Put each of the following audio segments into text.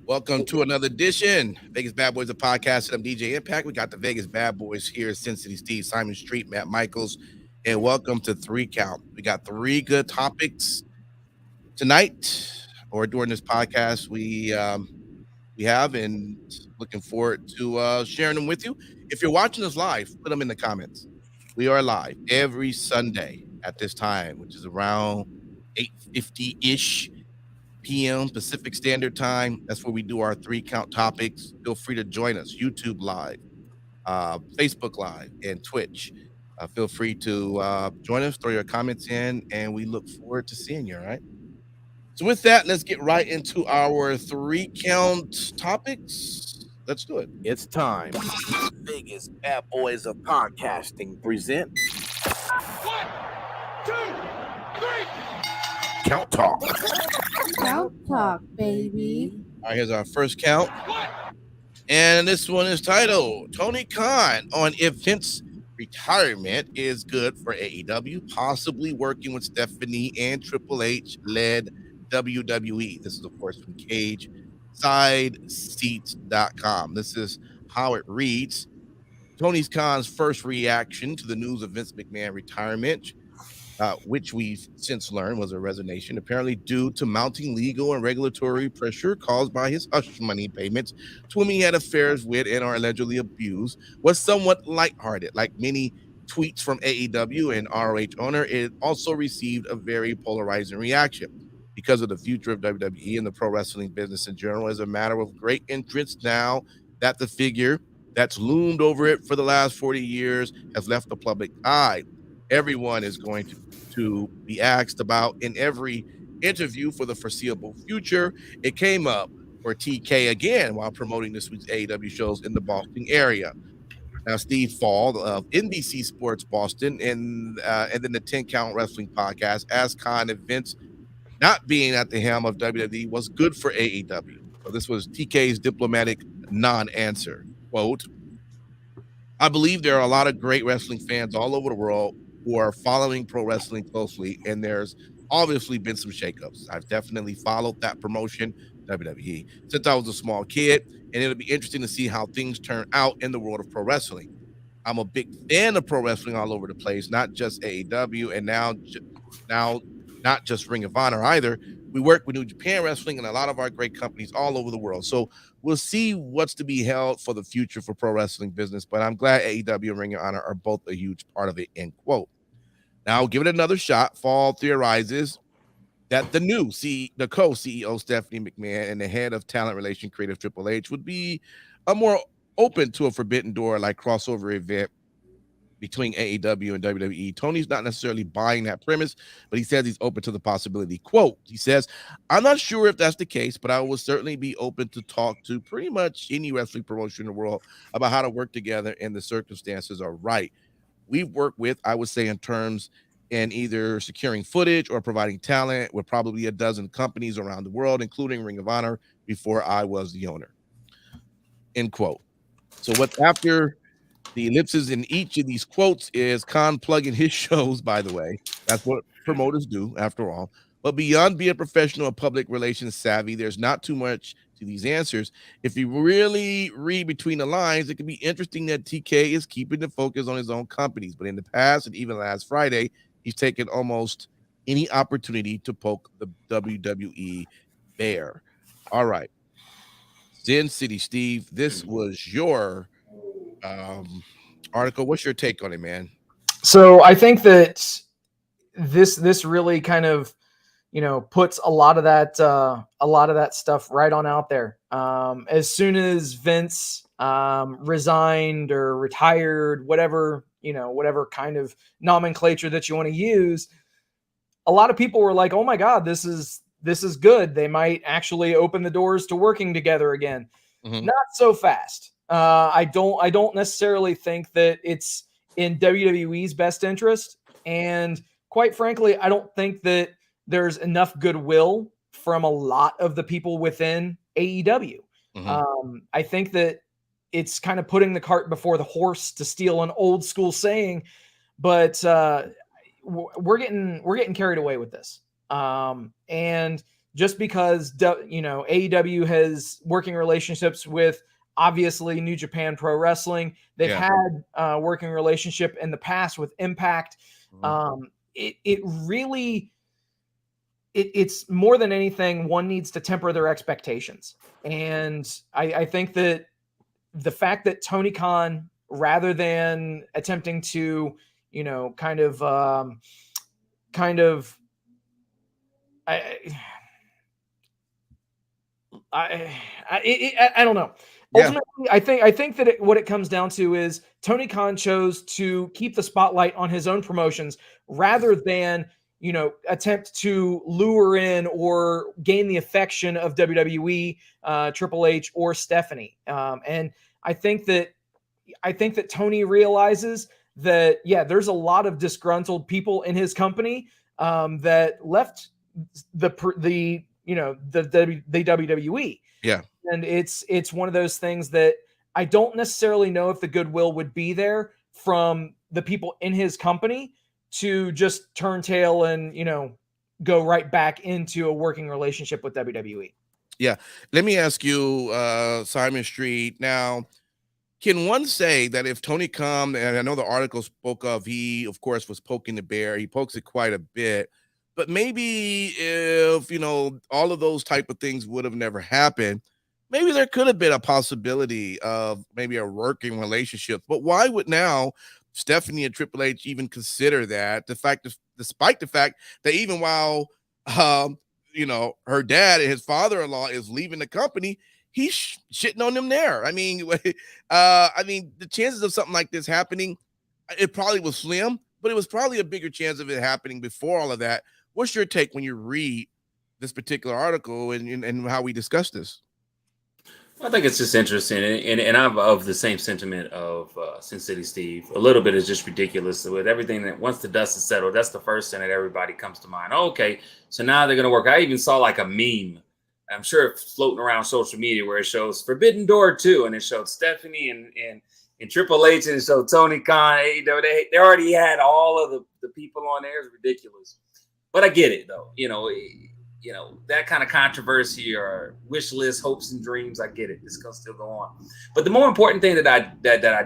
Welcome to another edition. Vegas Bad Boys, a podcast. I'm DJ Impact. We got the Vegas Bad Boys here, Sin City Steve, Simon Street, Matt Michaels, and welcome to Three Count. We got three good topics tonight, or during this podcast. We have, and looking forward to sharing them with you. If you're watching us live, put them in the comments. We are live every Sunday at this time, which is around 8:50-ish p.m. Pacific Standard Time. That's where we do our three count topics. Feel free to join us. YouTube Live, Facebook Live, and Twitch. Feel free to join us, throw your comments in, and we look forward to seeing you. All right. So with that, let's get right into our three count topics. Let's do it. It's time. Vegas Bad Boys of Podcasting present 1, 2, 3. Count Talk. Count Talk, baby. All right, here's our first count. What? And this one is titled Tony Khan on if Vince retirement is good for AEW, possibly working with Stephanie and Triple H led WWE. This is, of course, from CageSideSeats.com. This is how it reads. Tony Khan's first reaction to the news of Vince McMahon retirement, which we've since learned was a resignation, apparently due to mounting legal and regulatory pressure caused by his hush money payments to whom he had affairs with and are allegedly abused, was somewhat lighthearted. Like many tweets from AEW and ROH owner, it also received a very polarizing reaction. Because of the future of WWE and the pro wrestling business in general, is a matter of great interest now that the figure that's loomed over it for the last 40 years has left the public eye. Everyone is going to be asked about in every interview for the foreseeable future. It came up for TK again while promoting this week's AEW shows in the Boston area. Now, Steve Fall of NBC Sports Boston and then the 10 Count Wrestling Podcast asked Khan if Vince not being at the helm of WWE was good for AEW. So this was TK's diplomatic non-answer. Quote, I believe there are a lot of great wrestling fans all over the world who are following pro wrestling closely, and there's obviously been some shakeups. I've definitely followed that promotion, WWE, since I was a small kid, and it'll be interesting to see how things turn out in the world of pro wrestling. I'm a big fan of pro wrestling all over the place, not just AEW, and now not just Ring of Honor either. We work with New Japan Wrestling and a lot of our great companies all over the world. So we'll see what's to be held for the future for pro wrestling business, but I'm glad AEW and Ring of Honor are both a huge part of it, end quote. Now, give it another shot. Fall theorizes that the co-CEO Stephanie McMahon and the head of talent relation creative Triple H would be more open to a forbidden door like crossover event between AEW and WWE. Tony's not necessarily buying that premise, but he says he's open to the possibility. Quote, he says, I'm not sure if that's the case, but I will certainly be open to talk to pretty much any wrestling promotion in the world about how to work together and the circumstances are right. We've worked with, I would say, in terms in either securing footage or providing talent with probably a dozen companies around the world, including Ring of Honor, before I was the owner. End quote. So what's after the ellipses in each of these quotes is Khan plugging his shows, by the way. That's what promoters do, after all. But beyond being professional and public relations savvy, there's not too much to these answers. If you really read between the lines, it can be interesting that TK is keeping the focus on his own companies. But in the past, and even last Friday, he's taken almost any opportunity to poke the WWE bear. All right. Sin City Steve, this was your article. What's your take on it, man? So I think that this really kind of, puts a lot of that stuff right on out there. As soon as Vince resigned or retired, whatever kind of nomenclature that you want to use, a lot of people were like, "Oh my God, this is good. They might actually open the doors to working together again." Mm-hmm. Not so fast. I don't necessarily think that it's in WWE's best interest, and quite frankly, I don't think that there's enough goodwill from a lot of the people within AEW. Mm-hmm. I think that it's kind of putting the cart before the horse, to steal an old school saying, but we're getting carried away with this. And just because AEW has working relationships with obviously New Japan Pro Wrestling. They've had working relationship in the past with Impact. It really, it's more than anything, one needs to temper their expectations. And I think that the fact that Tony Khan, rather than attempting to, I don't know. Ultimately, I think that what it comes down to is Tony Khan chose to keep the spotlight on his own promotions rather than, attempt to lure in or gain the affection of WWE, Triple H, or Stephanie. And I think that Tony realizes that, there's a lot of disgruntled people in his company that left the WWE. Yeah. And it's one of those things that I don't necessarily know if the goodwill would be there from the people in his company to just turn tail and, go right back into a working relationship with WWE. Yeah. Let me ask you, Simon Street. Now, can one say that if Tony Khan, and I know the article spoke of, he, of course, was poking the bear. He pokes it quite a bit. But maybe if, all of those type of things would have never happened, maybe there could have been a possibility of maybe a working relationship. But why would now Stephanie and Triple H even consider that? Despite the fact that even while, her dad and his father-in-law is leaving the company, he's shitting on them there. I mean, the chances of something like this happening, it probably was slim, but it was probably a bigger chance of it happening before all of that. What's your take when you read this particular article and how we discuss this? I think it's just interesting, and I'm of the same sentiment of Sin City Steve. A little bit is just ridiculous with everything that once the dust is settled, that's the first thing that everybody comes to mind. Oh, okay, so now they're going to work. I even saw like a meme. I'm sure it's floating around social media where it shows Forbidden Door 2, and it showed Stephanie and Triple H, and it showed Tony Khan. They already had all of the people on there. It's ridiculous. But I get it, though. That kind of controversy or wish list, hopes and dreams, I get it. This can still go on. But the more important thing that I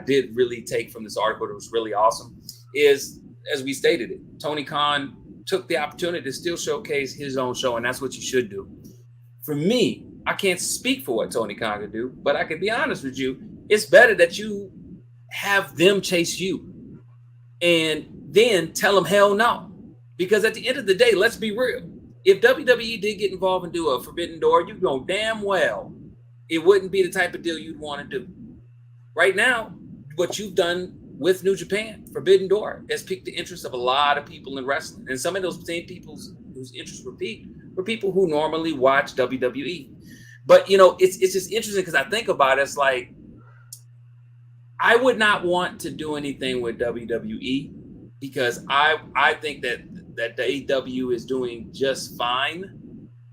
did really take from this article that was really awesome is, as we stated it, Tony Khan took the opportunity to still showcase his own show, and that's what you should do. For me, I can't speak for what Tony Khan could do, but I can be honest with you. It's better that you have them chase you and then tell them hell no. Because at the end of the day, let's be real. If WWE did get involved and do a Forbidden Door, you know damn well it wouldn't be the type of deal you'd want to do. Right now, what you've done with New Japan, Forbidden Door, has piqued the interest of a lot of people in wrestling. And some of those same people whose interests were piqued were people who normally watch WWE. But, it's just interesting because I think about it, it's like, I would not want to do anything with WWE because I think that the AEW is doing just fine.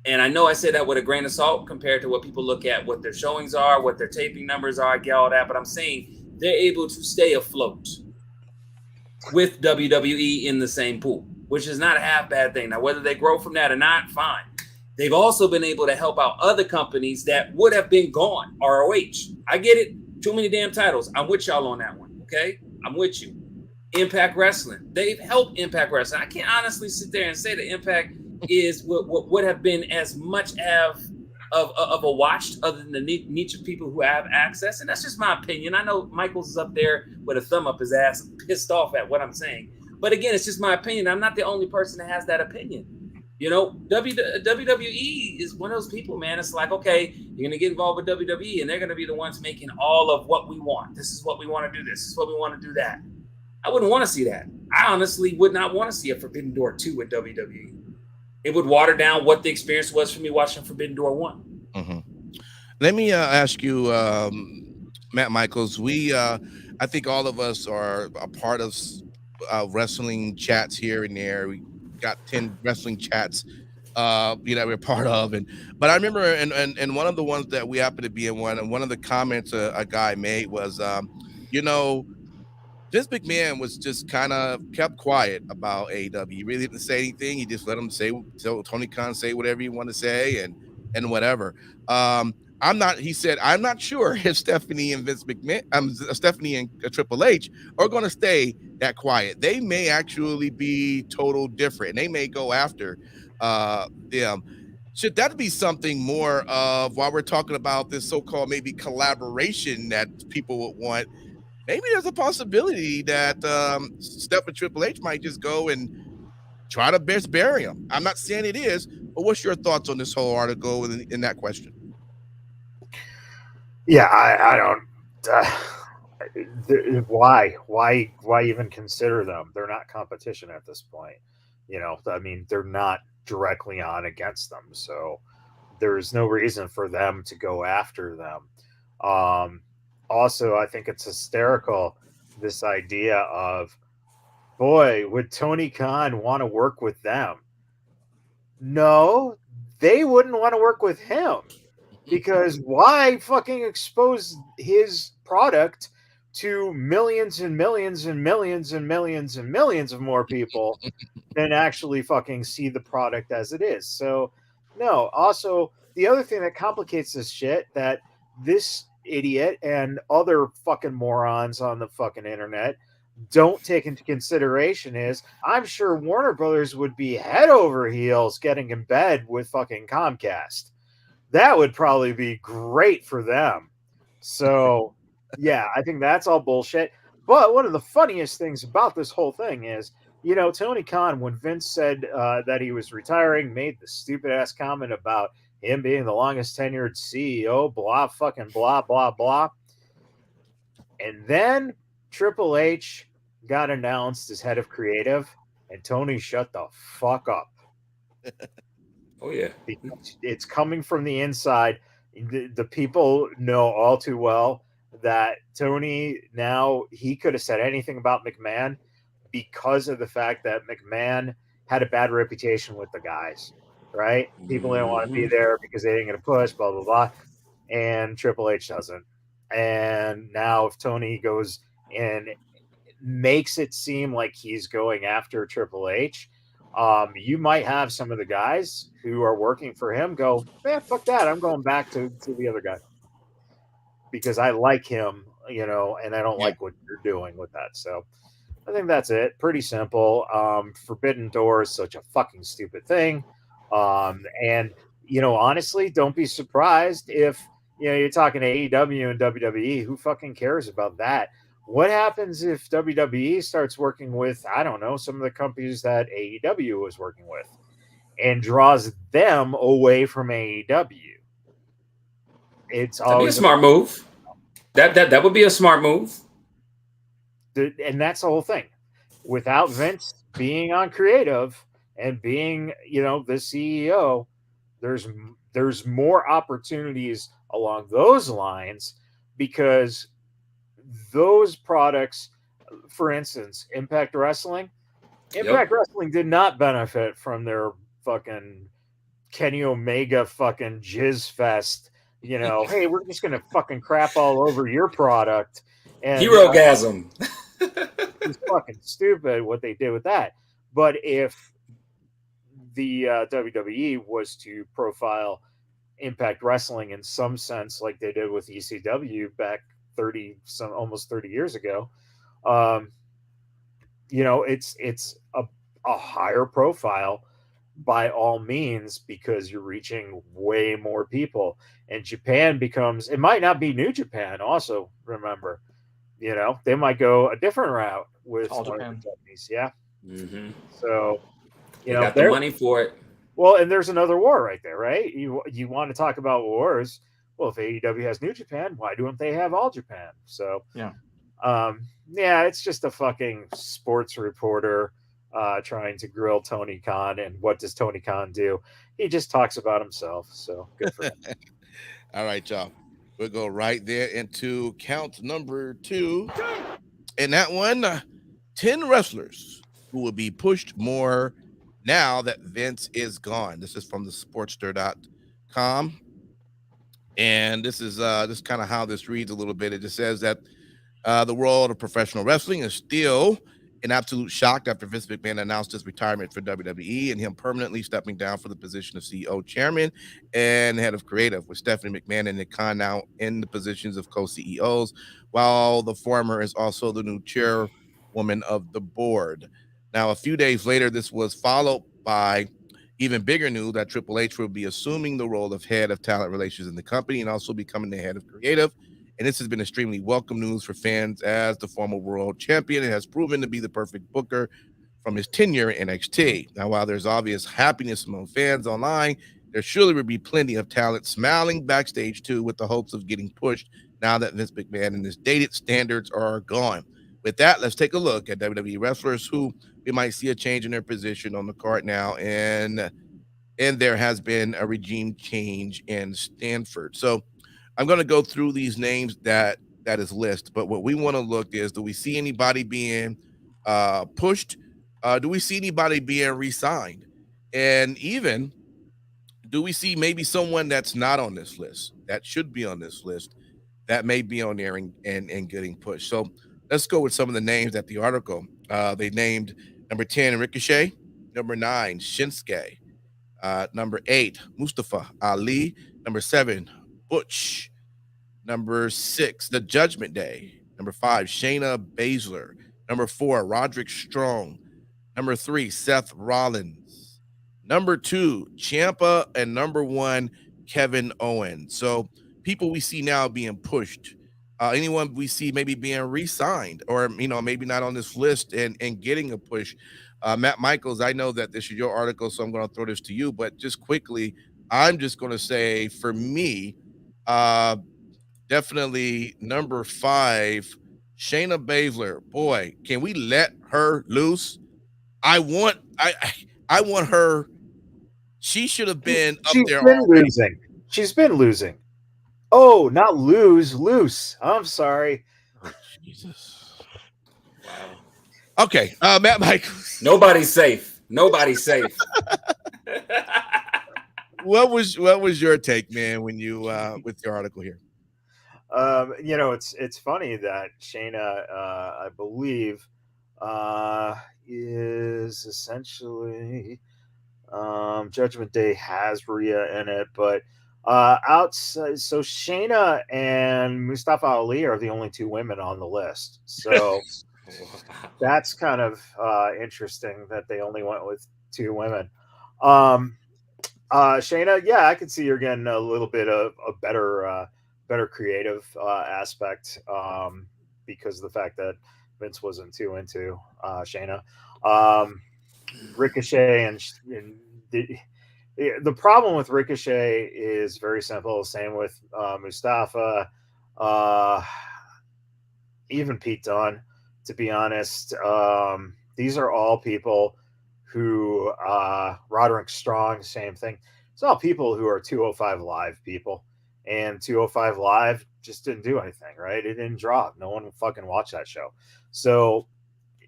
And I know I say that with a grain of salt compared to what people look at, what their showings are, what their taping numbers are, I get all that. But I'm saying they're able to stay afloat with WWE in the same pool, which is not a half bad thing. Now, whether they grow from that or not, fine. They've also been able to help out other companies that would have been gone. ROH. I get it. Too many damn titles. I'm with y'all on that one. Okay? I'm with you. Impact Wrestling. They've helped Impact Wrestling. I can't honestly sit there and say that Impact is what would have been as much of a watch other than the niche of people who have access. And that's just my opinion. I know Michaels is up there with a thumb up his ass, pissed off at what I'm saying. But again, it's just my opinion. I'm not the only person that has that opinion. WWE is one of those people, man. It's like, okay, you're going to get involved with WWE and they're going to be the ones making all of what we want. This is what we want to do. This is what we want to do that. I wouldn't want to see that. I honestly would not want to see a Forbidden Door 2 with WWE. It would water down what the experience was for me watching Forbidden Door 1. Mm-hmm. Let me ask you, Matt Michaels, I think all of us are a part of wrestling chats here and there. We got 10 wrestling chats we're part of, but I remember and one of the ones that we happened to be in one of the comments a guy made was Vince McMahon was just kind of kept quiet about AEW. He really didn't say anything. He just let him so Tony Khan say whatever he want to say and whatever. He said, I'm not sure if Stephanie and Vince McMahon, Stephanie and Triple H are going to stay that quiet. They may actually be total different, and they may go after them. Should that be something more of, while we're talking about this so-called maybe collaboration that people would want? Maybe there's a possibility that Steph and Triple H might just go and try to best bury him. I'm not saying it is, but what's your thoughts on this whole article in that question? Yeah, I don't. Why even consider them? They're not competition at this point. I mean, they're not directly on against them, so there's no reason for them to go after them. Also, I think it's hysterical, this idea of, boy, would Tony Khan want to work with them? No, they wouldn't want to work with him, because why fucking expose his product to millions and millions and millions and millions and millions of more people than actually fucking see the product as it is? So, no. Also, the other thing that complicates this shit, that this idiot and other fucking morons on the fucking internet don't take into consideration is, I'm sure Warner Brothers would be head over heels getting in bed with fucking Comcast. That would probably be great for them. So, yeah, I think that's all bullshit. But one of the funniest things about this whole thing is, Tony Khan, when Vince said that he was retiring, made the stupid ass comment about him being the longest tenured CEO, blah, fucking blah, blah, blah. And then Triple H got announced as head of creative, and Tony shut the fuck up. Oh, yeah. Because it's coming from the inside. The people know all too well that Tony, now, he could have said anything about McMahon because of the fact that McMahon had a bad reputation with the guys. Right? People didn't want to be there because they didn't get a push, blah, blah, blah. And Triple H doesn't. And now if Tony goes and makes it seem like he's going after Triple H, you might have some of the guys who are working for him go, man, fuck that. I'm going back to the other guy because I like him, and I don't like what you're doing with that. So I think that's it. Pretty simple. Forbidden Door is such a fucking stupid thing. And honestly, don't be surprised if you're talking to AEW and WWE. Who fucking cares about that? What happens if WWE starts working with, I don't know, some of the companies that AEW was working with, and draws them away from AEW? It's always a smart move. That would be a smart move. And that's the whole thing. Without Vince being on creative and being, the CEO, there's more opportunities along those lines, because those products, for instance, Impact Wrestling did not benefit from their fucking Kenny Omega fucking jizz fest. Hey, we're just gonna fucking crap all over your product. And Hero-gasm. It's fucking stupid what they did with that. But if the WWE was to profile Impact Wrestling in some sense, like they did with ECW back almost 30 years ago, it's a higher profile by all means, because you're reaching way more people. And Japan becomes, it might not be New Japan. Also, remember, they might go a different route with All Japan. Japanese. Yeah. Mm-hmm. So, they got the money for it. Well, and there's another war right there, right? You want to talk about wars? Well, if AEW has New Japan, why don't they have All Japan? So, it's just a fucking sports reporter trying to grill Tony Khan. And what does Tony Khan do? He just talks about himself. So good for him. All right, y'all. We'll go right there into count number 2. And that one, 10 wrestlers who will be pushed more now that Vince is gone. This is from the sportster.com. And this is kind of how this reads a little bit. It just says that The world of professional wrestling is still in absolute shock after Vince McMahon announced his retirement for WWE and him permanently stepping down for the position of CEO, chairman, and head of creative, with Stephanie McMahon and Nick Khan now in the positions of co-CEOs, while the former is also the new chairwoman of the board. Now, a few days later, this was followed by even bigger news that Triple H will be assuming the role of head of talent relations in the company and also becoming the head of creative. And this has been extremely welcome news for fans, as the former world champion has proven to be the perfect booker from his tenure in NXT. Now, while there's obvious happiness among fans online, there surely will be plenty of talent smiling backstage too, with the hopes of getting pushed now that Vince McMahon and his dated standards are gone. With that, let's take a look at WWE wrestlers who we might see a change in their position on the card now, and there has been a regime change in Stanford. So I'm going to go through these names that is list, but what we want to look is, do we see anybody being pushed? Do we see anybody being re-signed? And even, do we see maybe someone that's not on this list, that should be on this list, that may be on there and getting pushed? So let's go with some of the names at the article. They named number 10, Ricochet, number 9, Shinsuke, number 8, Mustafa Ali, number 7, Butch, number 6, The Judgment Day, number 5, Shayna Baszler, number 4, Roderick Strong, number 3, Seth Rollins, number 2, Ciampa, and number 1, Kevin Owens. So people we see now being pushed, anyone we see maybe being re-signed, or maybe not on this list and getting a push. Matt Michaels, I know that this is your article, so I'm going to throw this to you, but just quickly, I'm just going to say, for me, definitely number 5, Shayna Baszler. Boy, can we let her loose? I want her. She should have been up there. Losing. She's been losing. Oh, not loose. I'm sorry. Oh, Jesus. Wow. Okay, Matt Michaels. Nobody's safe. Nobody's safe. What was your take, man, when you with your article here? It's funny that Shayna, I believe, is essentially Judgment Day has Rhea in it, but outside, so Shayna and Mustafa Ali are the only 2 women on the list. So that's kind of interesting that they only went with 2 women. Shayna, yeah, I could see her getting a little bit of a better creative aspect because of the fact that Vince wasn't too into Shayna. Ricochet and the problem with Ricochet is very simple. Same with Mustafa, even Pete Dunne, to be honest. These are all people who, Roderick Strong, same thing. It's all people who are 205 Live people. And 205 Live just didn't do anything, right? It didn't draw. No one fucking watched that show. So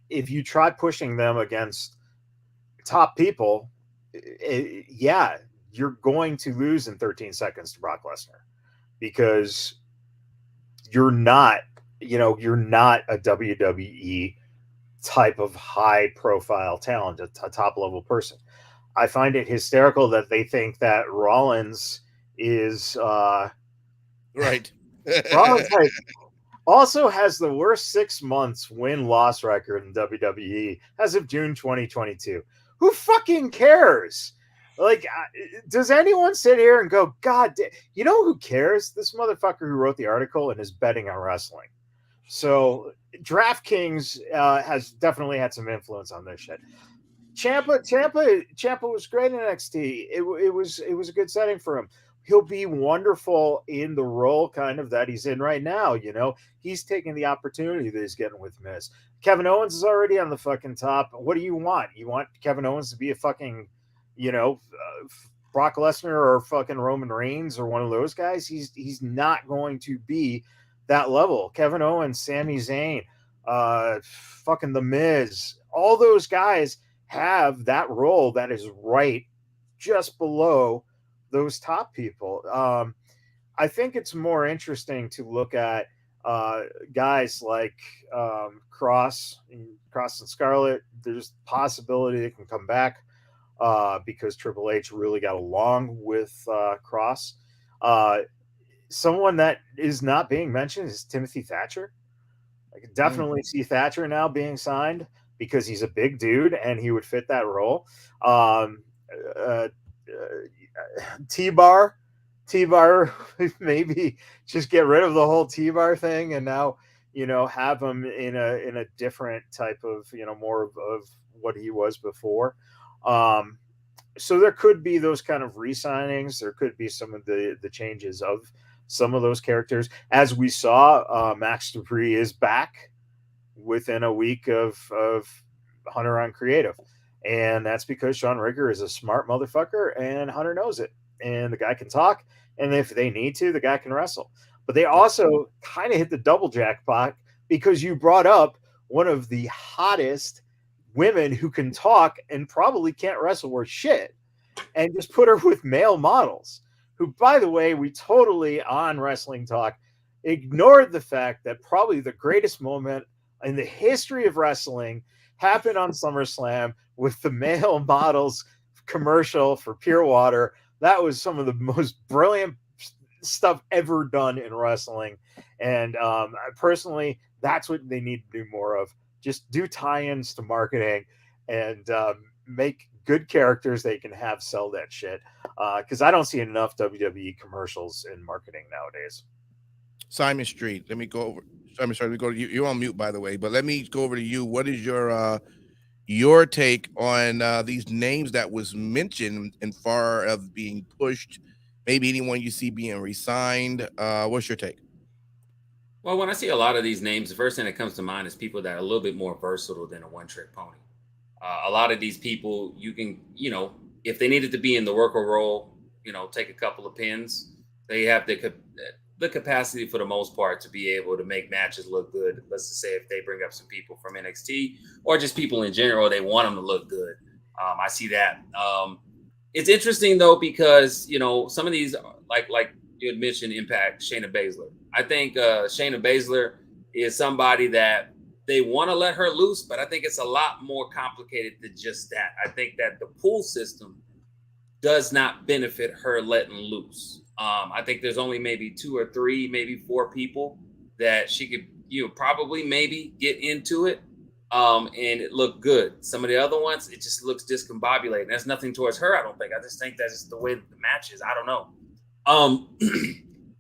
if you try pushing them against top people, yeah, you're going to lose in 13 seconds to Brock Lesnar, because you're not a WWE type of high profile talent, a top level person. I find it hysterical that they think that Rollins is right. Rollins also has the worst 6 months win-loss record in WWE as of June 2022. Who fucking cares? Like, does anyone sit here and go, God, you know who cares? This motherfucker who wrote the article and is betting on wrestling. So DraftKings has definitely had some influence on this shit. Ciampa was great in NXT. It was a good setting for him. He'll be wonderful in the role kind of that he's in right now. He's taking the opportunity that he's getting with Miz. Kevin Owens is already on the fucking top. What do you want? You want Kevin Owens to be a fucking, Brock Lesnar or fucking Roman Reigns or one of those guys? He's not going to be that level. Kevin Owens, Sami Zayn, fucking The Miz, all those guys have that role that is right just below those top people. I think it's more interesting to look at guys like Cross and Scarlett, there's possibility they can come back because Triple H really got along with Cross. Someone that is not being mentioned is Timothy Thatcher. I can definitely see Thatcher now being signed because he's a big dude and he would fit that role. T-Bar, maybe just get rid of the whole T-Bar thing and now, have him in a different type of, more of what he was before. So there could be those kind of re-signings. There could be some of the changes of some of those characters. As we saw, Max Dupree is back within a week of Hunter on creative. And that's because Sean Rigger is a smart motherfucker and Hunter knows it. And the guy can talk. And if they need to, the guy can wrestle. But they also kind of hit the double jackpot because you brought up one of the hottest women who can talk and probably can't wrestle worth shit and just put her with male models who, by the way, we totally on Wrestling Talk ignored the fact that probably the greatest moment in the history of wrestling happened on SummerSlam with the male models commercial for Pure Water. That was some of the most brilliant stuff ever done in wrestling. And personally, that's what they need to do more of. Just do tie-ins to marketing and make good characters they can have sell that shit. Because I don't see enough WWE commercials in marketing nowadays. Simon Street, let me go over. I'm sorry, let me go to you. You're on mute, by the way, but let me go over to you. What is your take on these names that was mentioned in far of being pushed? Maybe anyone you see being re-signed. What's your take? Well, when I see a lot of these names, the first thing that comes to mind is people that are a little bit more versatile than a one-trick pony. A lot of these people, you can, if they needed to be in the worker role, take a couple of pins. They have the capacity for the most part to be able to make matches look good. Let's just say if they bring up some people from NXT or just people in general, they want them to look good. I see that. It's interesting though, because, some of these, like you had mentioned, Impact, Shayna Baszler. I think Shayna Baszler is somebody that they want to let her loose, but I think it's a lot more complicated than just that. I think that the pool system does not benefit her letting loose. I think there's only maybe 2 or 3, maybe 4 people that she could, probably maybe get into it and it looked good. Some of the other ones, it just looks discombobulated. That's nothing towards her, I don't think. I just think that's just the way that the match is. I don't know.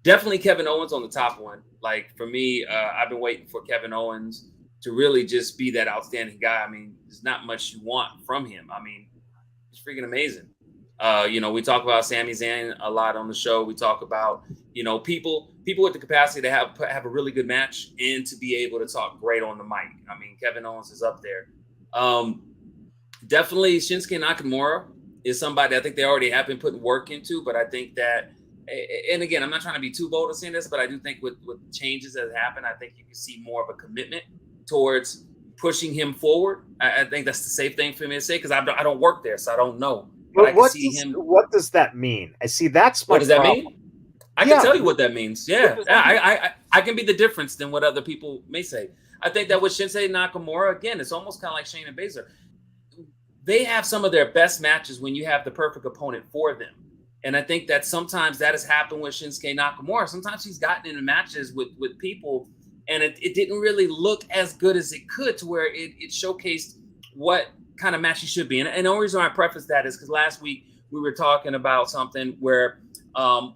Definitely Kevin Owens on the top one. Like for me, I've been waiting for Kevin Owens to really just be that outstanding guy. I mean, there's not much you want from him. I mean, he's freaking amazing. We talk about Sami Zayn a lot on the show. We talk about, people with the capacity to have a really good match and to be able to talk great on the mic. I mean, Kevin Owens is up there. Definitely Shinsuke Nakamura is somebody I think they already have been putting work into, but I think that, and again, I'm not trying to be too bold to say this, but I do think with changes that have happened, I think you can see more of a commitment towards pushing him forward. I think that's the safe thing for me to say because I don't work there, so I don't know. But what does that mean? I see that's my what does that mean? I can tell you what that means. Yeah, I can be the difference than what other people may say. I think that with Shinsuke Nakamura, again, it's almost kind of like Shayna Baszler. They have some of their best matches when you have the perfect opponent for them. And I think that sometimes that has happened with Shinsuke Nakamura. Sometimes he's gotten into matches with people and it didn't really look as good as it could to where it showcased what kind of match he should be. And the only reason I preface that is because last week we were talking about something where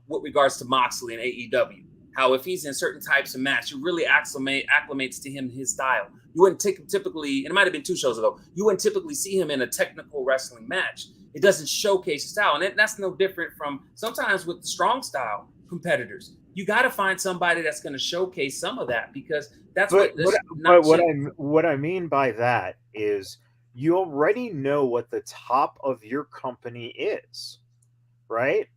with regards to Moxley and AEW, how if he's in certain types of match, it really acclimates to him, his style. You wouldn't typically, and it might have been 2 shows ago, you wouldn't typically see him in a technical wrestling match. It doesn't showcase his style. And that's no different from sometimes with the strong style competitors. You got to find somebody that's going to showcase some of that because that's what I mean by that is you already know what the top of your company is, right?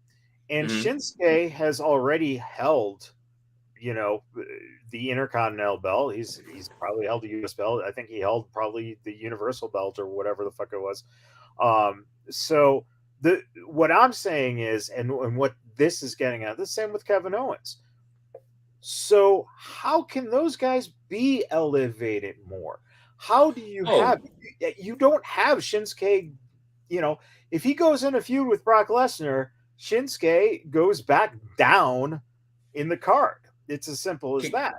And Shinsuke has already held, the Intercontinental belt. He's probably held the US belt. I think he held probably the Universal belt or whatever the fuck it was. So what I'm saying is, and what this is getting at, the same with Kevin Owens. So how can those guys be elevated more? How do you have, you don't have Shinsuke, if he goes in a feud with Brock Lesnar, Shinsuke goes back down in the card. It's as simple as that.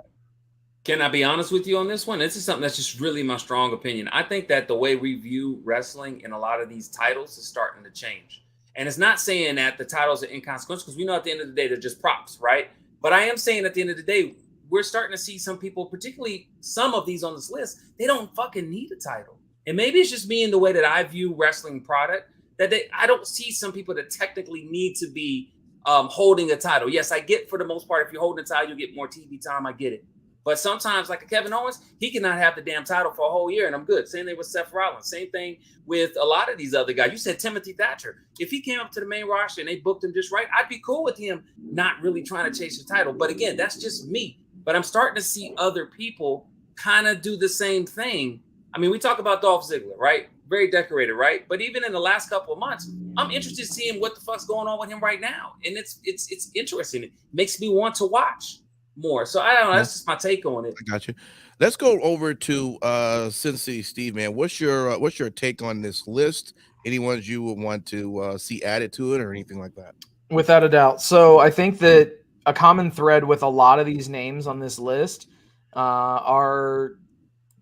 Can I be honest with you on this one? This is something that's just really my strong opinion. I think that the way we view wrestling in a lot of these titles is starting to change. And it's not saying that the titles are inconsequential, because we know at the end of the day, they're just props, right? But I am saying at the end of the day, we're starting to see some people, particularly some of these on this list, they don't fucking need a title. And maybe it's just me in the way that I view wrestling product, that I don't see some people that technically need to be holding a title. Yes, I get for the most part, if you're holding a title, you get more TV time. I get it. But sometimes, like a Kevin Owens, he cannot have the damn title for a whole year, and I'm good. Same thing with Seth Rollins. Same thing with a lot of these other guys. You said Timothy Thatcher. If he came up to the main roster and they booked him just right, I'd be cool with him not really trying to chase the title. But again, that's just me. But I'm starting to see other people kind of do the same thing. I mean, we talk about Dolph Ziggler, right? Very decorated, right? But even in the last couple of months, I'm interested in seeing what the fuck's going on with him right now. And it's interesting. It makes me want to watch more. So I don't know. That's just my take on it. I got you. Let's go over to Cincy Steve, man. What's your take on this list? Any ones you would want to see added to it or anything like that? Without a doubt. So I think that a common thread with a lot of these names on this list are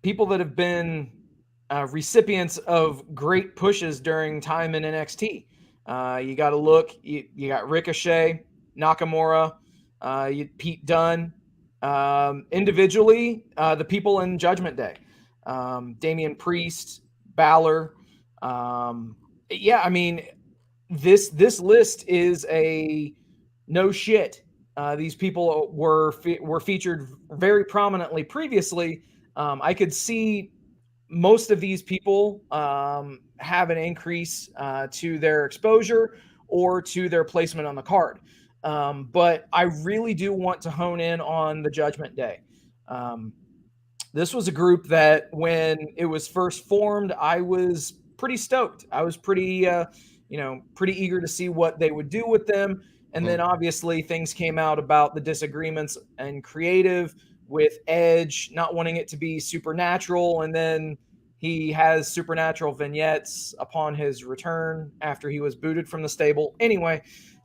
people that have been recipients of great pushes during time in NXT. You got to look. You got Ricochet, Nakamura, Pete Dunne. Individually, the people in Judgment Day, Damien Priest, Balor. Yeah, I mean, this list is a no shit. These people were featured very prominently previously. I could see most of these people have an increase to their exposure or to their placement on the card. But I really do want to hone in on the Judgment Day. This was a group that when it was first formed, I was pretty stoked. I was pretty eager to see what they would do with them. And then obviously things came out about the disagreements and creative with Edge not wanting it to be supernatural. And then he has supernatural vignettes upon his return after he was booted from the stable. Anyway,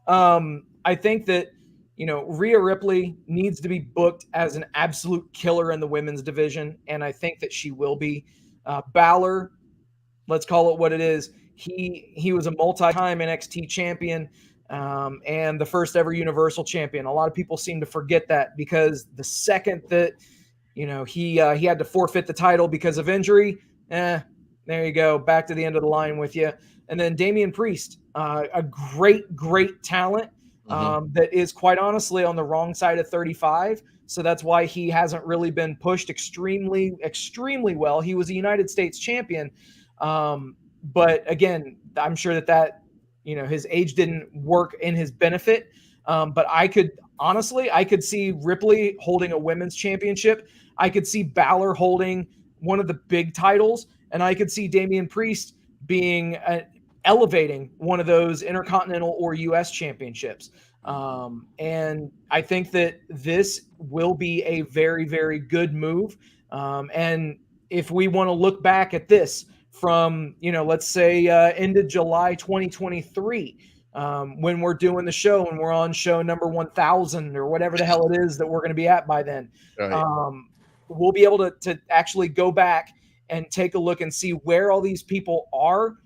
I think that, Rhea Ripley needs to be booked as an absolute killer in the women's division, and I think that she will be. Balor, let's call it what it is. He was a multi-time NXT champion and the first ever Universal champion. A lot of people seem to forget that because the second that, he had to forfeit the title because of injury, there you go, back to the end of the line with you. And then Damien Priest, a great talent. That is quite honestly on the wrong side of 35. So that's why he hasn't really been pushed extremely well. He was a United States champion. But again, I'm sure that his age didn't work in his benefit. But I could see Ripley holding a women's championship. I could see Balor holding one of the big titles. And I could see Damien Priest being elevating one of those Intercontinental or U.S. championships. And I think that this will be a very, very good move. And if we want to look back at this from, let's say end of July 2023, when we're doing the show and we're on show number 1000 or whatever the hell it is that we're going to be at by then, right. We'll be able to actually go back and take a look and see where all these people are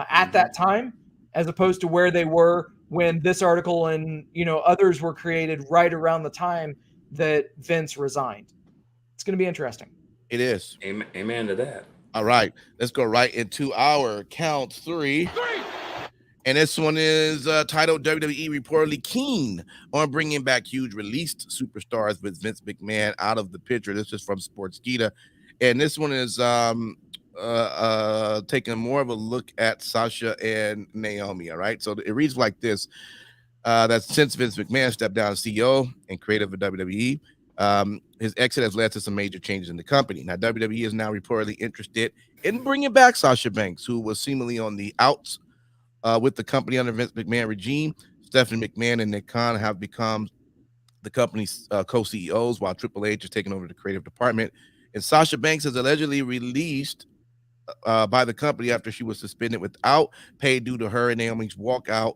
at that time, as opposed to where they were when this article and others were created right around the time that Vince resigned. It's going to be interesting. It is. Amen to that. All right, let's go right into our count three. And this one is titled WWE reportedly keen on bringing back huge released superstars with Vince McMahon out of the picture. This is from Sportskeeda. And this one is taking more of a look at Sasha and Naomi. All right. So it reads like this: that since Vince McMahon stepped down as CEO and creative of WWE, his exit has led to some major changes in the company. Now, WWE is now reportedly interested in bringing back Sasha Banks, who was seemingly on the outs with the company under Vince McMahon regime. Stephanie McMahon and Nick Khan have become the company's co-CEOs, while Triple H is taking over the creative department. And Sasha Banks is allegedly released by the company after she was suspended without pay due to her and Naomi's walkout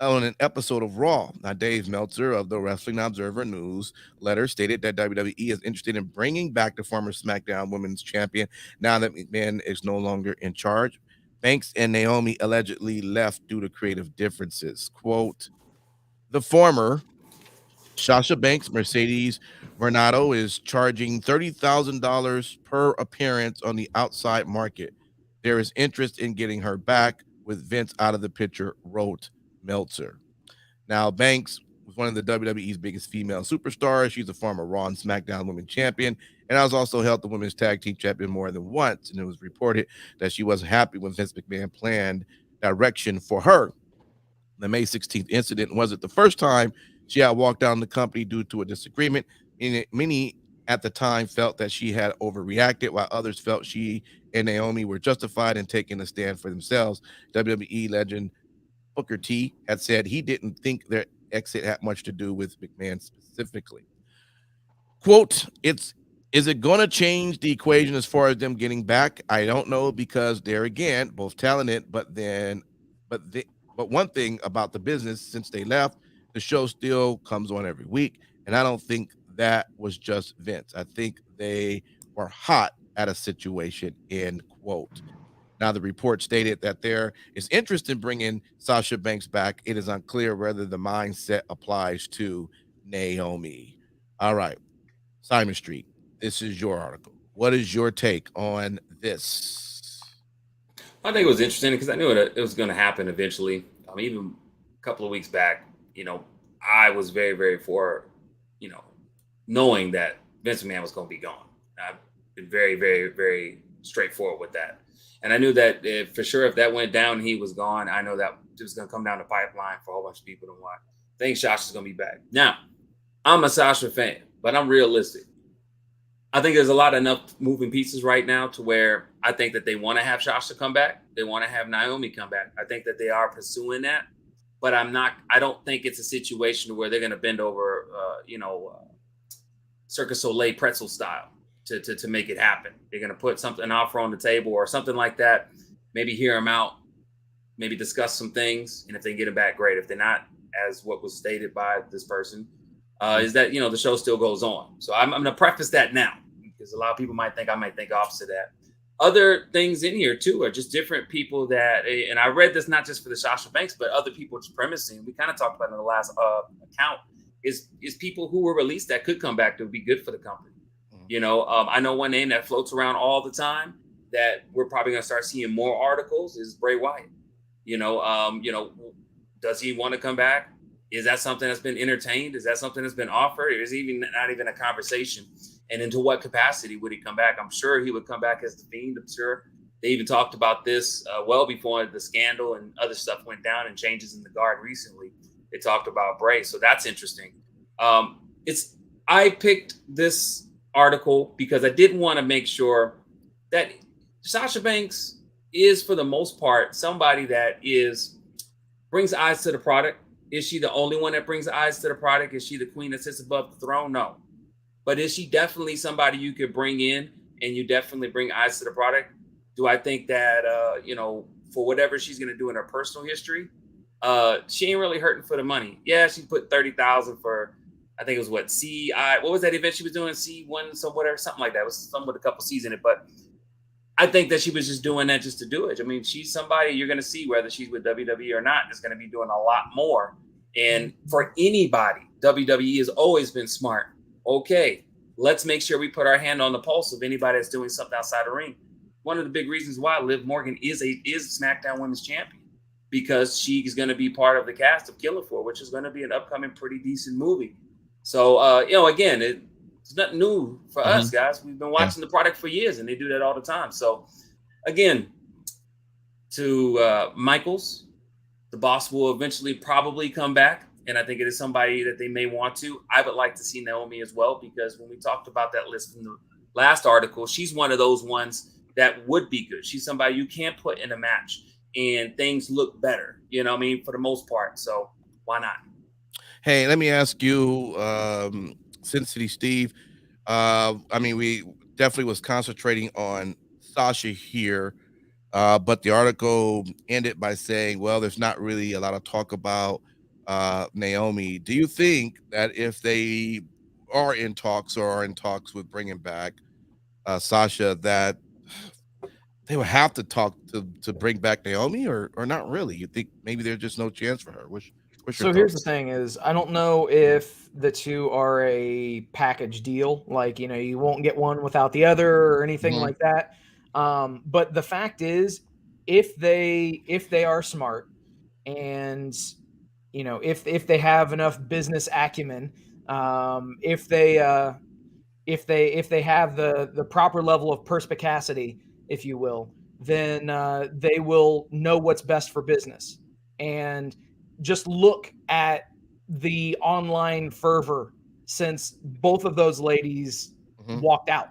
on an episode of Raw. Now, Dave Meltzer of the Wrestling Observer newsletter stated that WWE is interested in bringing back the former SmackDown Women's Champion now that McMahon is no longer in charge. Banks and Naomi allegedly left due to creative differences. Quote, the former Sasha Banks, Mercedes Varnado, is charging $30,000 per appearance on the outside market. There is interest in getting her back with Vince out of the picture, wrote Meltzer. Now, Banks was one of the WWE's biggest female superstars. She's a former Raw and SmackDown Women's Champion, and has also held the Women's Tag Team Champion more than once. And it was reported that she wasn't happy when Vince McMahon planned direction for her. The May 16th incident wasn't the first time she had walked down the company due to a disagreement. Many at the time felt that she had overreacted, while others felt she and Naomi were justified in taking a stand for themselves. WWE legend Booker T had said he didn't think their exit had much to do with McMahon specifically. Quote, is it going to change the equation as far as them getting back? I don't know, because they're, again, both talented, but one thing about the business, since they left, the show still comes on every week, and I don't think that was just Vince. I think they were hot at a situation, end quote. Now, the report stated that there is interest in bringing Sasha Banks back. It is unclear whether the mindset applies to Naomi. All right, Simon Street, this is your article. What is your take on this? I think it was interesting because I knew it was going to happen eventually. Even a couple of weeks back, I was very, very for, knowing that Vince McMahon was going to be gone. I've been very, very, very straightforward with that. And I knew that for sure, if that went down and he was gone, I know that it was going to come down the pipeline for a whole bunch of people to watch. I think Sasha's going to be back. Now, I'm a Sasha fan, but I'm realistic. I think there's a lot of enough moving pieces right now to where I think that they want to have Sasha come back. They want to have Naomi come back. I think that they are pursuing that, but I don't think it's a situation where they're going to bend over, Circus Soleil pretzel style to make it happen. They're going to put an offer on the table or something like that, maybe hear them out, maybe discuss some things. And if they get it back, great. If they're not, as what was stated by this person, is that, the show still goes on. So I'm going to preface that now, because a lot of people might think opposite of that. Other things in here too are just different people that, and I read this not just for the Sasha Banks, but other people just premising. We kind of talked about in the last account is people who were released that could come back to be good for the company. I know one name that floats around all the time that we're probably going to start seeing more articles is Bray Wyatt. Does he want to come back? Is that something that's been entertained? Is that something that's been offered? Is even not even a conversation? And into what capacity would he come back? I'm sure he would come back as the Fiend. I'm sure they even talked about this well before the scandal and other stuff went down and changes in the guard recently. They talked about Bray. So that's interesting. I picked this article because I did want to make sure that Sasha Banks is, for the most part, somebody that brings eyes to the product. Is she the only one that brings eyes to the product? Is she the queen that sits above the throne? No. But is she definitely somebody you could bring in and you definitely bring eyes to the product? Do I think that, for whatever she's going to do in her personal history, she ain't really hurting for the money. Yeah, she put $30,000 for, I think it was what was that event she was doing? C1, something like that. It was something with a couple C's in it. But I think that she was just doing that just to do it. I mean, she's somebody you're going to see whether she's with WWE or not is going to be doing a lot more. And for anybody, WWE has always been smart. Okay, let's make sure we put our hand on the pulse of anybody that's doing something outside the ring. One of the big reasons why Liv Morgan is SmackDown Women's Champion, because she's going to be part of the cast of Killer 4, which is going to be an upcoming pretty decent movie. So, again, it's nothing new for us, guys. We've been watching the product for years, and they do that all the time. So, again, to Michaels, the boss will eventually probably come back, and I think it is somebody that they may want to. I would like to see Naomi as well, because when we talked about that list from the last article, she's one of those ones that would be good. She's somebody you can't put in a match, and things look better, for the most part. So why not? Hey, let me ask you, Sin City Steve. I mean, we definitely was concentrating on Sasha here, but the article ended by saying, well, there's not really a lot of talk about Naomi. Do you think that if they are in talks or are in talks with bringing back Sasha, that they would have to talk to bring back Naomi, or not really? You think maybe there's just no chance for her? What's your So here's the thoughts? thing is I don't know if the two are a package deal, like, you know, you won't get one without the other or anything Mhm. like that. But the fact is, if they are smart and, you know, if they have enough business acumen, if they have the proper level of perspicacity, if you will, then they will know what's best for business. And just look at the online fervor since both of those ladies Mhm. walked out.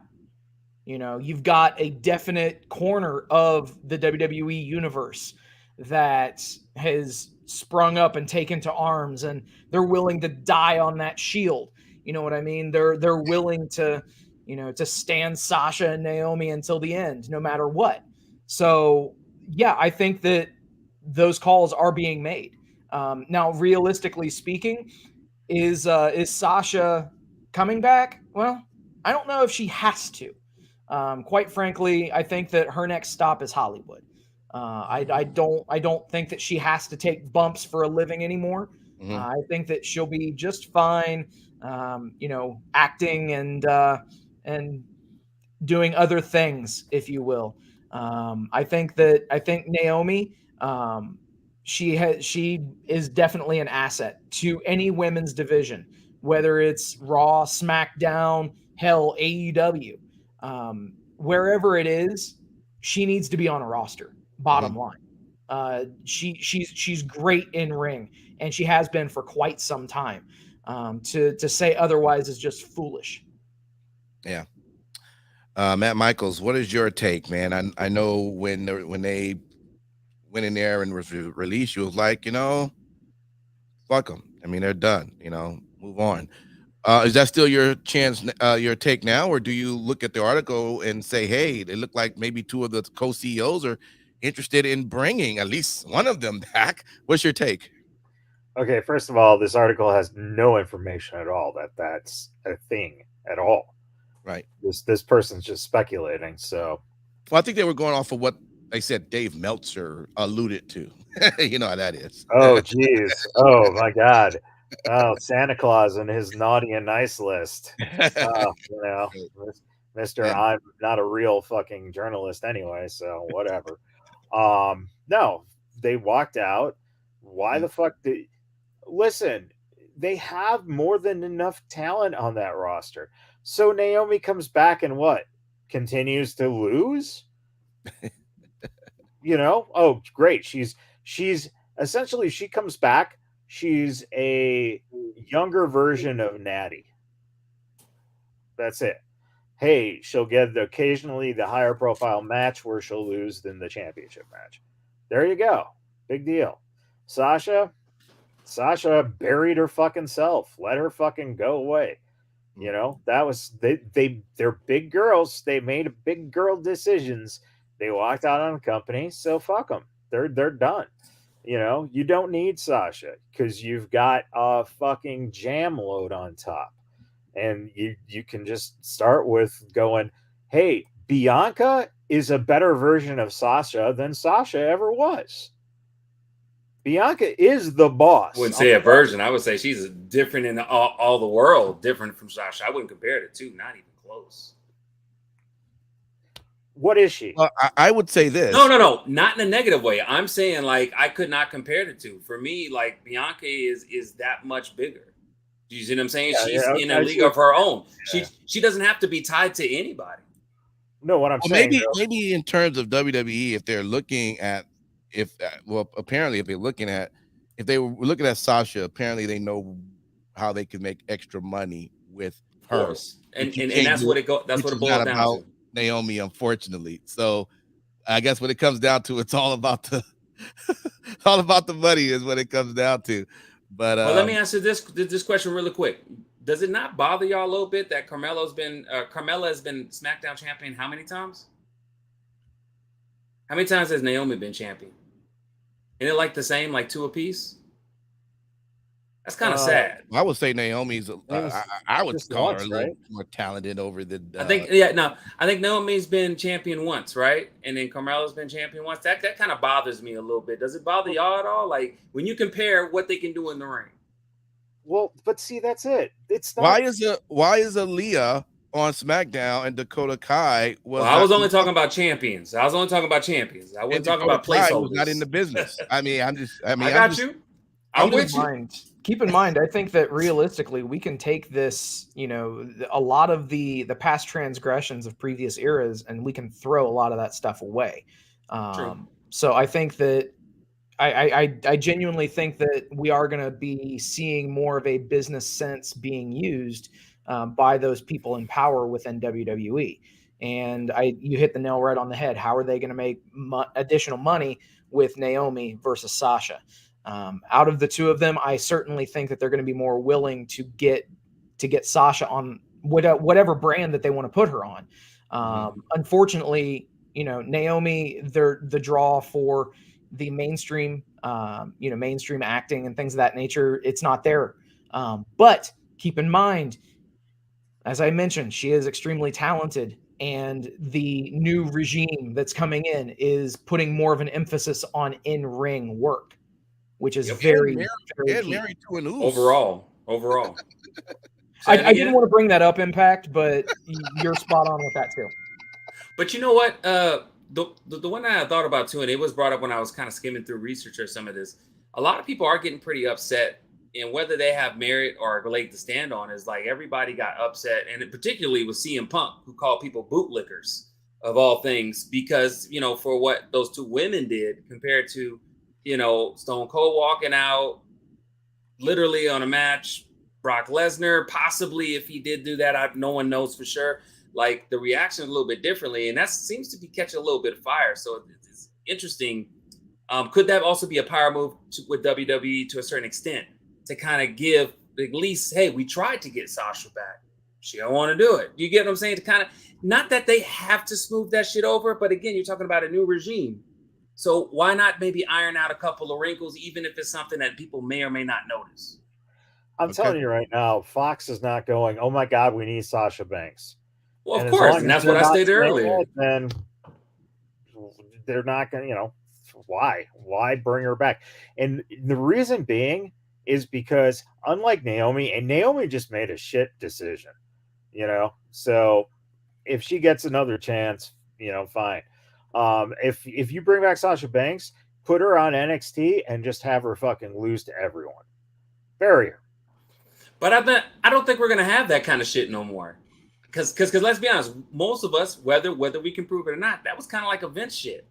You know, you've got a definite corner of the WWE universe that has sprung up and taken to arms, and they're willing to die on that shield. You know what I mean? They're willing to, you know, to stand Sasha and Naomi until the end, no matter what. So yeah, I think that those calls are being made. Now, realistically speaking, is Sasha coming back? Well, I don't know if she has to. Quite frankly, I think that her next stop is Hollywood. I don't think that she has to take bumps for a living anymore. Mhm. I think that she'll be just fine, you know, acting and doing other things, if you will. I think Naomi, she is definitely an asset to any women's division, whether it's Raw, SmackDown, hell, AEW, wherever it is. She needs to be on a roster. Bottom Mhm. line, she's great in ring, and she has been for quite some time. To say otherwise is just foolish. Yeah. Matt Michaels, what is your take, man? I know when they went in there and was released, you was like, fuck them. I mean, they're done. Move on. Is that still your your take now, or do you look at the article and say, hey, they look like maybe two of the co-CEOs are interested in bringing at least one of them back? What's your take? Okay, first of all, this article has no information at all that that's a thing at all. Right. This person's just speculating. So, Well, I think they were going off of what they said Dave Meltzer alluded to. You know how that is. oh geez, oh my God, oh Santa Claus and his naughty and nice list. You know, Mister, Yeah. I'm not a real fucking journalist anyway, so whatever. No, they walked out. Why Mhm. the fuck did? Listen, they have more than enough talent on that roster. So Naomi comes back and what? Continues to lose? You know? Oh, great. She's essentially she comes back. She's a younger version of Natty. That's it. Hey, she'll get occasionally the higher profile match where she'll lose than the championship match. There you go. Big deal. Sasha buried her fucking self. Let her fucking go away. You know, that was they're big girls. They made big girl decisions. They walked out on the company, so fuck them. They're done. You know, you don't need Sasha because you've got a fucking jam load on top. And you can just start with going, hey, Bianca is a better version of Sasha than Sasha ever was. Bianca is the boss. I wouldn't say a version. I would say she's different in all the world, different from Sasha. I wouldn't compare the two, not even close. What is she? Well, I would say this. No, not in a negative way. I'm saying like I could not compare the two. For me, like Bianca is that much bigger. Do you see what I'm saying? Yeah, She's yeah, in I a see league what of her you're own. saying. She doesn't have to be tied to anybody. No, what I'm Well, saying, maybe in terms of WWE, if they're looking at apparently if they were looking at Sasha, apparently they know how they can make extra money with Of her, course. And which you and, and can't that's do, what that's which what it is not boils down about to. Naomi, unfortunately. So I guess when it comes down to, it's all about the all about the money is what it comes down to. But well, let me answer this question really quick. Does it not bother y'all a little bit that Carmella has been SmackDown champion how many times? How many times has Naomi been champion? Isn't it like the same, like 2 apiece? That's kind of sad. I would say Naomi's. I would just call her once, a little right? more talented over the. I think Naomi's been champion once, right? And then Carmella's been champion once. That kind of bothers me a little bit. Does it bother y'all at all? Like when you compare what they can do in the ring. Well, but see, that's it. It's not. Why is Aaliyah on SmackDown and Dakota Kai was? Well, I was only talking about champions. I wasn't talking about placeholders. Was not in the business. I got you. I'm with you. Keep in mind, I think that realistically, we can take this, a lot of the past transgressions of previous eras, and we can throw a lot of that stuff away. So I think that I genuinely think that we are going to be seeing more of a business sense being used by those people in power within WWE. And you hit the nail right on the head. How are they going to make additional money with Naomi versus Sasha? Out of the two of them, I certainly think that they're going to be more willing to get Sasha on whatever brand that they want to put her on. Unfortunately, Naomi, they're the draw for the mainstream, mainstream acting and things of that nature. It's not there. But keep in mind, as I mentioned, she is extremely talented, and the new regime that's coming in is putting more of an emphasis on in-ring work, which is very married to an overall. I didn't want to bring that up, Impact, but you're spot on with that too. But you know what? The one that I thought about too, and it was brought up when I was kind of skimming through research or some of this. A lot of people are getting pretty upset, and whether they have merit or a leg to stand on is like everybody got upset, and it particularly with CM Punk, who called people bootlickers of all things, because for what those two women did compared to Stone Cold walking out literally on a match, Brock Lesnar, possibly if he did do that, no one knows for sure. Like the reaction a little bit differently, and that seems to be catching a little bit of fire. So it's interesting. Could that also be a power move with WWE to a certain extent to kind of give at least, hey, we tried to get Sasha back. She don't want to do it. You get what I'm saying? To kind of, not that they have to smooth that shit over, but again, you're talking about a new regime. So why not maybe iron out a couple of wrinkles, even if it's something that people may or may not notice? I'm telling you right now, Fox is not going, oh my God, we need Sasha Banks. Well, of course, and that's what I stated earlier. Then they're not going to, why bring her back? And the reason being is because unlike Naomi, and Naomi just made a shit decision, so if she gets another chance, fine. If you bring back Sasha Banks, put her on NXT and just have her fucking lose to everyone. Bury her. But I don't think we're going to have that kind of shit no more. Because let's be honest, most of us, whether we can prove it or not, that was kind of like a Vince shit.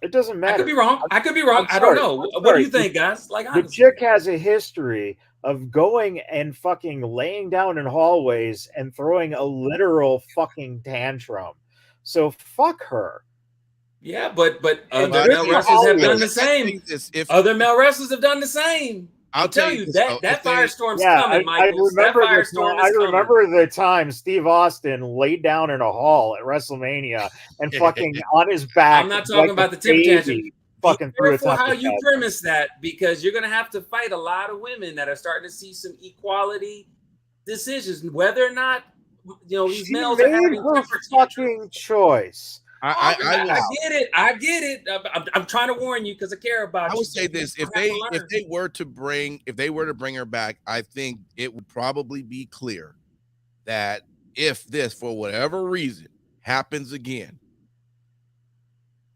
It doesn't matter. I could be wrong. I don't know. What do you think, guys? Like, honestly. The chick has a history of going and fucking laying down in hallways and throwing a literal fucking tantrum. So fuck her. Yeah, but other male wrestlers have done the same. Other male wrestlers have done the same. I'll tell you that firestorm's coming, Michael. I remember the time Steve Austin laid down in a hall at WrestleMania and fucking on his back. I'm not talking about the tip tantrum. Fucking Be careful how you premise that, because you're going to have to fight a lot of women that are starting to see some equality decisions, whether or not these males are having her fucking choice. I get it. I'm trying to warn you because I care about you. I would say this: if they were to bring her back, I think it would probably be clear that if this, for whatever reason, happens again,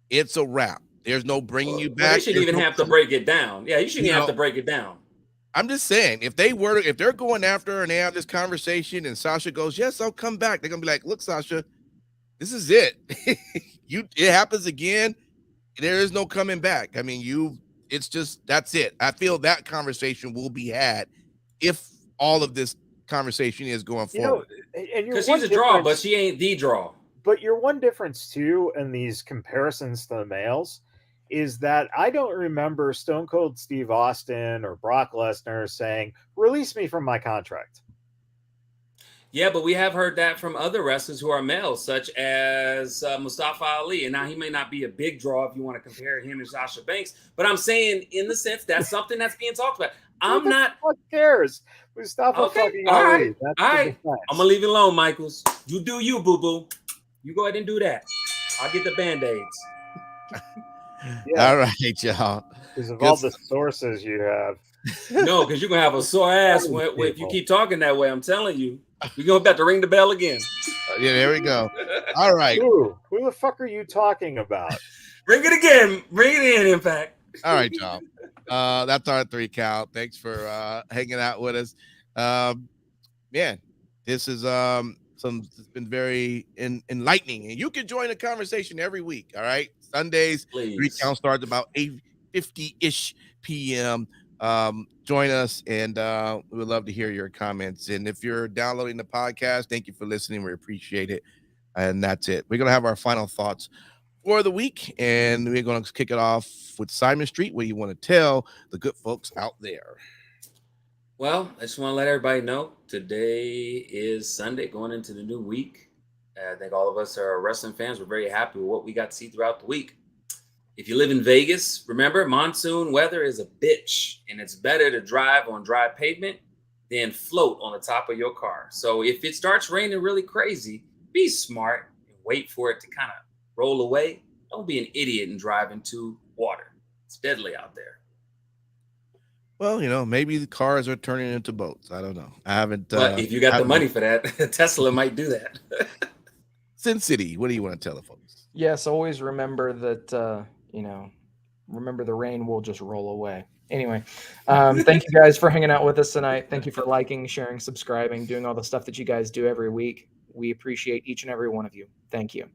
it's a wrap. There's no bringing you back. You shouldn't even have to break it down. Yeah, you shouldn't even have to break it down. I'm just saying, if they're going after her and they have this conversation and Sasha goes, "Yes, I'll come back," they're gonna be like, "Look, Sasha, this is it. It happens again. There is no coming back. I mean, that's it." I feel that conversation will be had if all of this conversation is going forward. Because she's a draw, but she ain't the draw. But your one difference too in these comparisons to the males is that I don't remember Stone Cold Steve Austin or Brock Lesnar saying, "Release me from my contract." Yeah, but we have heard that from other wrestlers who are males, such as Mustafa Ali. And now he may not be a big draw if you want to compare him and Sasha Banks, but I'm saying in the sense that's something that's being talked about. Who cares? Mustafa fucking all Ali. right, That's all the right. defense. I'm gonna leave it alone, Michaels. You do you, boo boo. You go ahead and do that. I'll get the band-aids. Yeah, All right, y'all. because of Good all the sources you have. No, because you're gonna have a sore ass if you keep talking that way. I'm telling you, you're gonna have to ring the bell again. Yeah, there we go. All right. Who the fuck are you talking about? Ring it again. Ring it in, Impact. All right, y'all. That's our 3 count. Thanks for hanging out with us. Man, this is it's been very enlightening, and you can join the conversation every week. All right, Sundays. Please. 3 count starts about 8:50-ish p.m. Join us, and we would love to hear your comments. And if you're downloading the podcast, thank you for listening. We appreciate it. And that's it. We're gonna have our final thoughts for the week, and we're going to kick it off with Simon Street. What do you want to tell the good folks out there? Well, I just want to let everybody know today is Sunday, going into the new week. I think all of us are wrestling fans. We're very happy with what we got to see throughout the week. If you live in Vegas, remember, monsoon weather is a bitch, and it's better to drive on dry pavement than float on the top of your car. So if it starts raining really crazy, be smart and wait for it to kind of roll away. Don't be an idiot and drive into water. It's deadly out there. Well, maybe the cars are turning into boats. I don't know. I haven't. But if you got the money for that, Tesla might do that. Sin City, what do you want to tell the folks? Yes, always remember that, remember the rain will just roll away. Anyway, thank you guys for hanging out with us tonight. Thank you for liking, sharing, subscribing, doing all the stuff that you guys do every week. We appreciate each and every one of you. Thank you.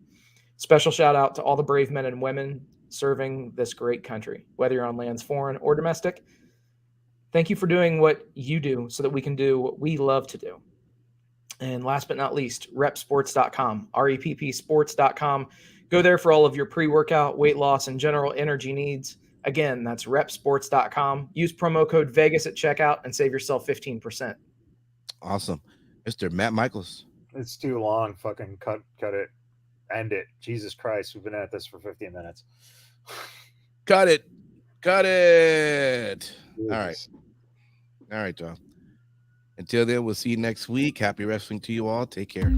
Special shout out to all the brave men and women serving this great country, whether you're on lands foreign or domestic. Thank you for doing what you do so that we can do what we love to do. And last but not least, repsports.com, reppsports.com. Go there for all of your pre-workout, weight loss, and general energy needs. Again, that's repsports.com. Use promo code Vegas at checkout and save yourself 15%. Awesome. Mr. Matt Michaels. It's too long. Fucking cut it. End it. Jesus Christ. We've been at this for 15 minutes. Cut it. Jesus. All right, John. Until then, we'll see you next week. Happy wrestling to you all. Take care.